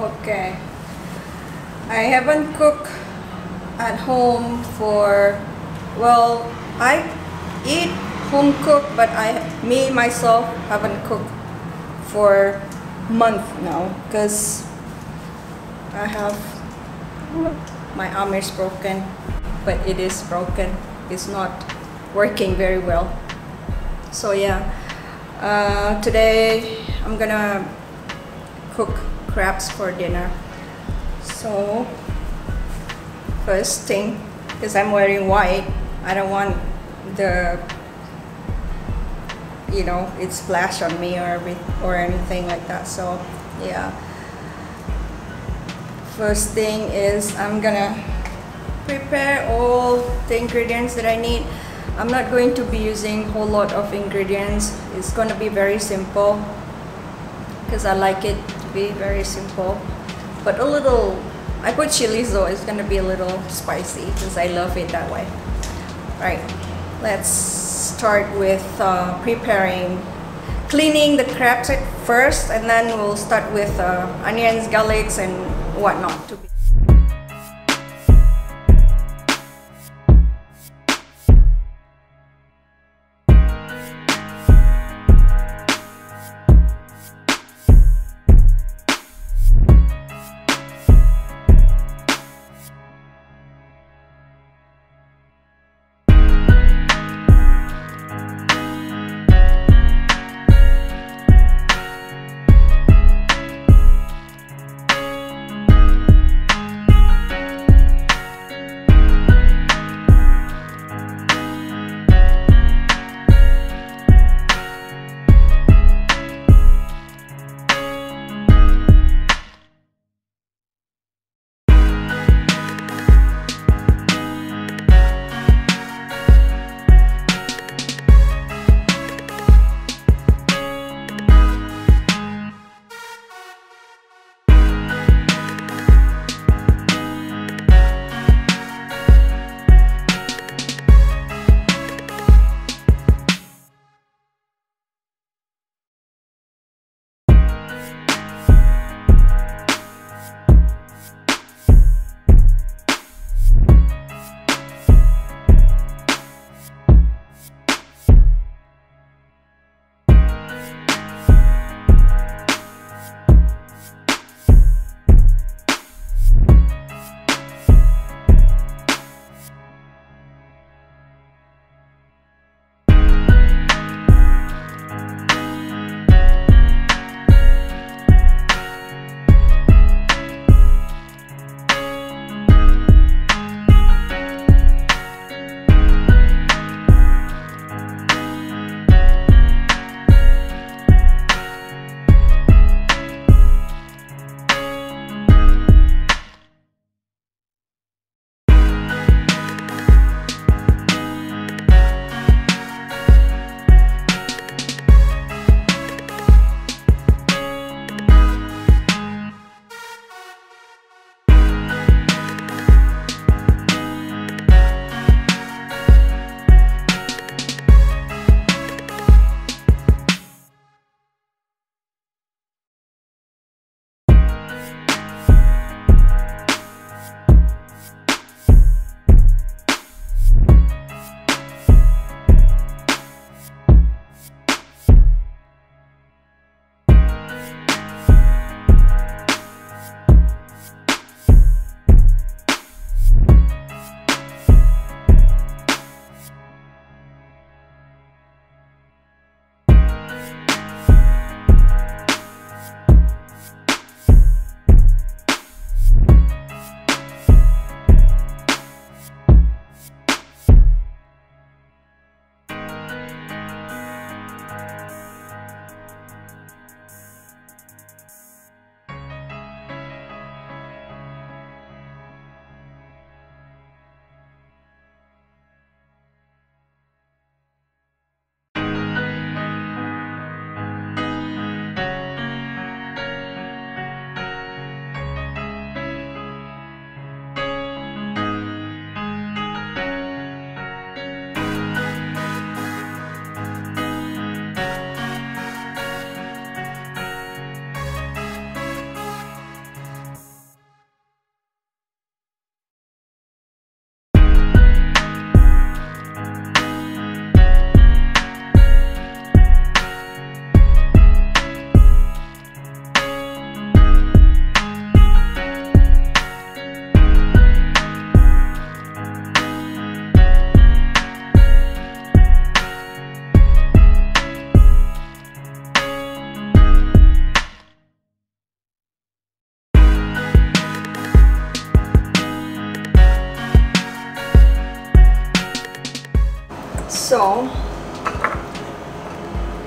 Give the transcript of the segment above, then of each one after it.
Okay. I haven't cooked at home for, well, I eat home cooked, but me myself haven't cooked for month now because I have, my arm is broken, but it is broken. It's not working very well. So yeah, today I'm gonna cook crabs for dinner. So first thing, because I'm wearing white, I don't want the, it splash on me or anything like that. So yeah, first thing is I'm gonna prepare all the ingredients that I need. I'm not going to be using a whole lot of ingredients. It's gonna be very simple because I like it to be very simple, but a little, I put chilies though. It's gonna be a little spicy because I love it that way. Right, let's start with cleaning the crabs at first, and then we'll start with onions, garlics, and whatnot.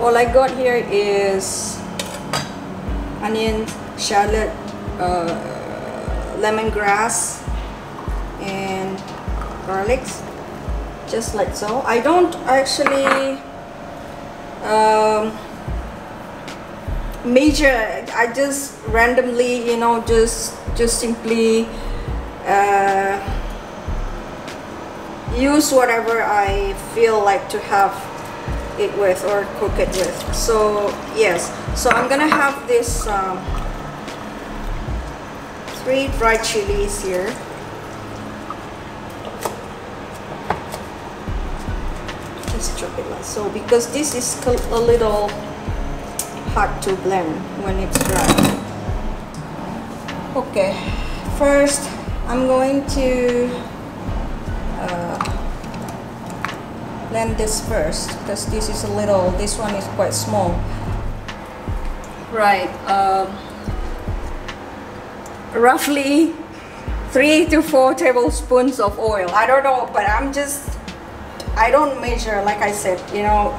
all I got here is onion, shallot, lemongrass, and garlic, just like so. I don't actually measure. I just randomly, you know, just simply use whatever I feel like to have it with or cook it with. So yes, so I'm gonna have this 3 dried chilies here. Just chop it like so, because this is a little hard to blend when it's dry. Okay, first I'm going to blend this first, because this is a little, this one is quite small. Right, roughly 3 to 4 tablespoons of oil. I don't know, but I don't measure, like I said, you know,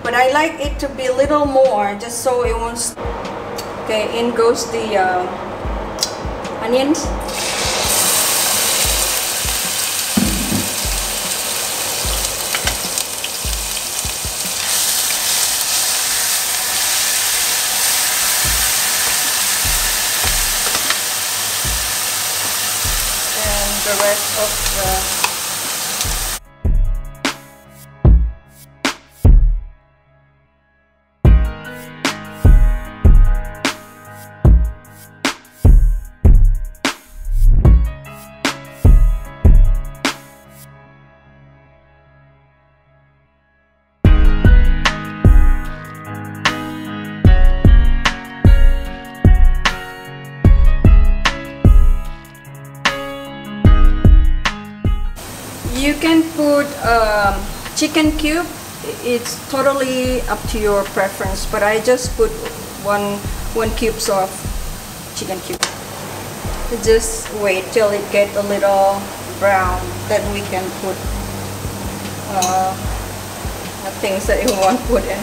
but I like it to be a little more, just so it won't. Okay, in goes the onions. The rest of the you can put chicken cube. It's totally up to your preference, but I just put one cubes of chicken cube. Just wait till it get a little brown, then we can put the things that you want to put in.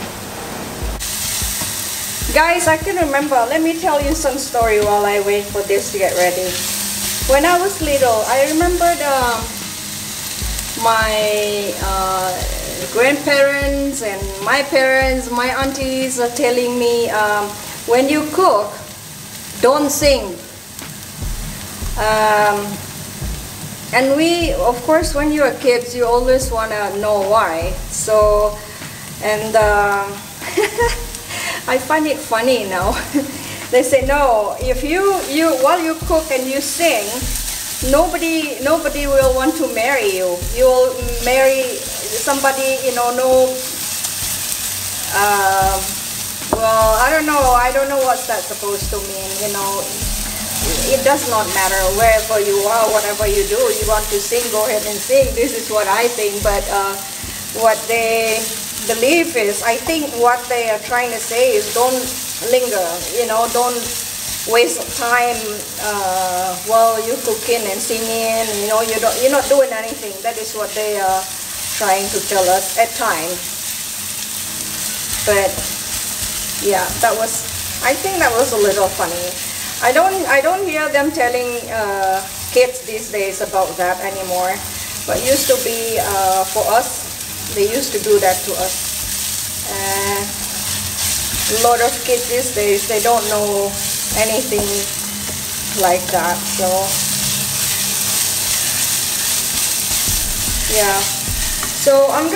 Guys, I can remember, let me tell you some story while I wait for this to get ready. When I was little, I remembered my grandparents and my parents, my aunties are telling me, when you cook, don't sing. And we, of course, when you're kids, you always want to know why. So, and I find it funny now. They say, no, if you while you cook and you sing, nobody will want to marry you. You will marry somebody, you know, well, I don't know what's that supposed to mean, you know. It does not matter wherever you are, whatever you do, you want to sing, go ahead and sing. This is what I think, but what they believe is, I think what they are trying to say is, don't linger, you know, don't waste time while you're cooking and singing, you know, you're not doing anything. That is what they are trying to tell us at times. But yeah, I think that was a little funny. I don't hear them telling kids these days about that anymore, but used to be for us. They used to do that to us. A lot of kids these days, they don't know anything like that. So yeah, so I'm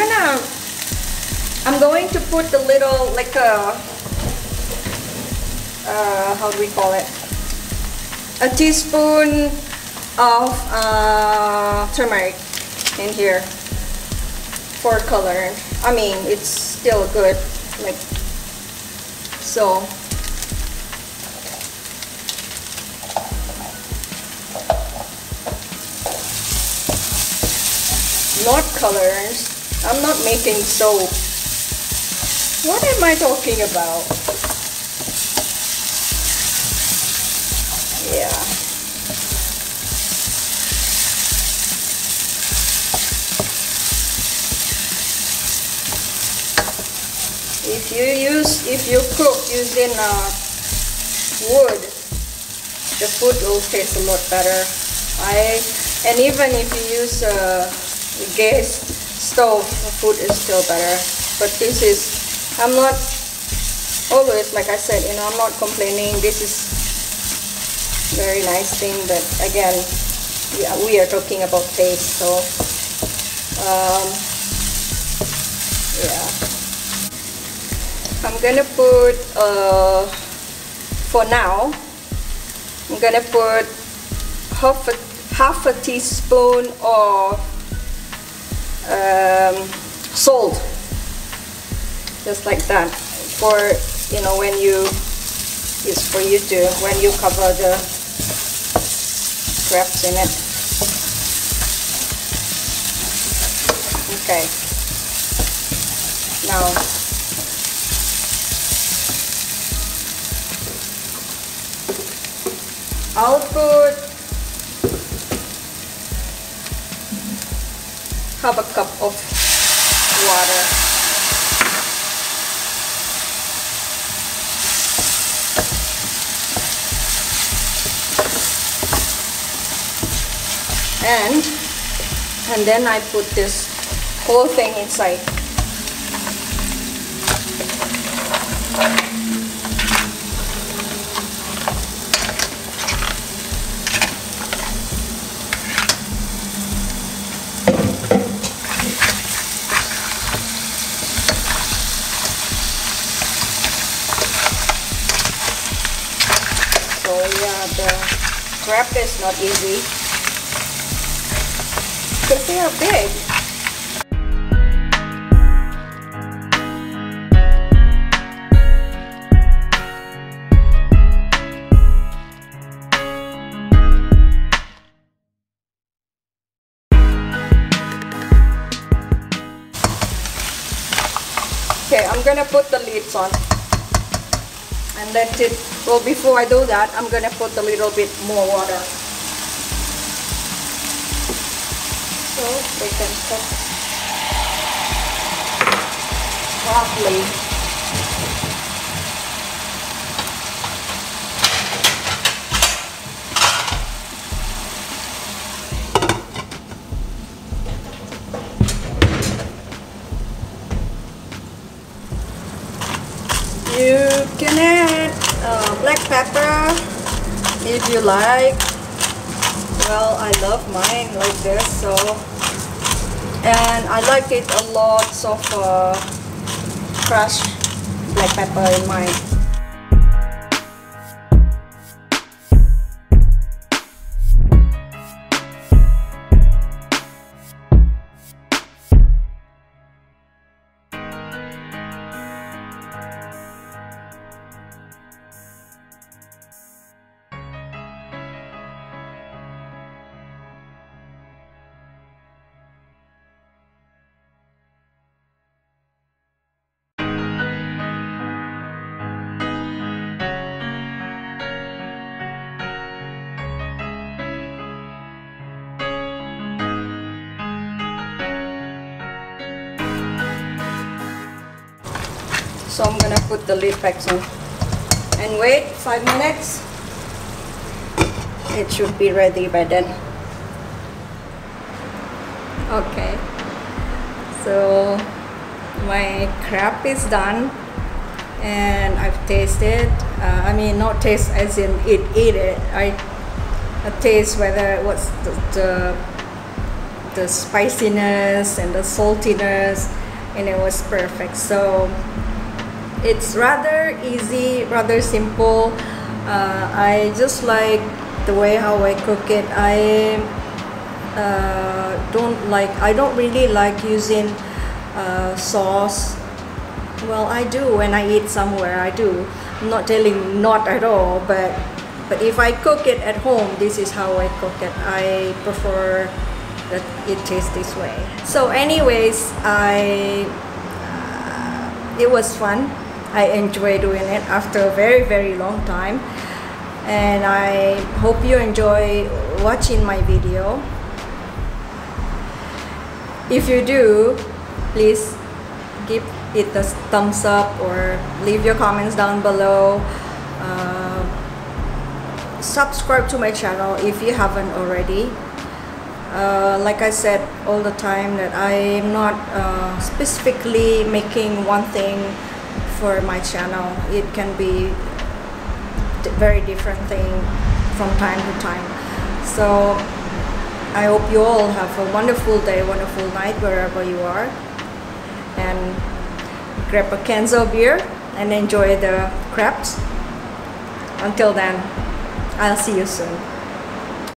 going to put a little, like a how do we call it, a teaspoon of turmeric in here for color. I mean, it's still good, like so. Not colors. I'm not making soap. What am I talking about? Yeah. If you cook using wood, the food will taste a lot better. And even if you use gas stove, the food is still better. But this is, I'm not always, like I said, you know, I'm not complaining. This is very nice thing, but again, we are talking about taste, so yeah. I'm gonna put for now I'm gonna put half a teaspoon of salt, just like that, for, you know, when you, it's for you to, when you cover the crabs in it. Okay, now I'll put half a cup of water. And then I put this whole thing inside. So yeah, the crab is not easy because they are big. Okay, I'm gonna put the lids on and let it, well, before I do that, I'm gonna put a little bit more water so they can cook properly. You can add black pepper if you like. Well, I love mine like this, so, and I like it a lot of crushed black pepper in mine. So I'm gonna put the lid back on and wait 5 minutes. It should be ready by then. Okay, so my crab is done and I've tasted. I mean, not taste as in eat it. I taste whether what's the spiciness and the saltiness, and it was perfect. So it's rather easy, rather simple. I just like the way how I cook it. I don't really like using sauce. Well, I do when I eat somewhere, I do. I'm not telling not at all, but if I cook it at home, this is how I cook it. I prefer that it tastes this way. So anyways, it was fun. I enjoy doing it after a very, very long time, and I hope you enjoy watching my video. If you do, please give hit the thumbs up or leave your comments down below. Subscribe to my channel if you haven't already. Like I said all the time, that I'm not specifically making one thing for my channel. It can be very different thing from time to time. So I hope you all have a wonderful day, wonderful night wherever you are, and grab a can of beer and enjoy the crabs. Until then, I'll see you soon.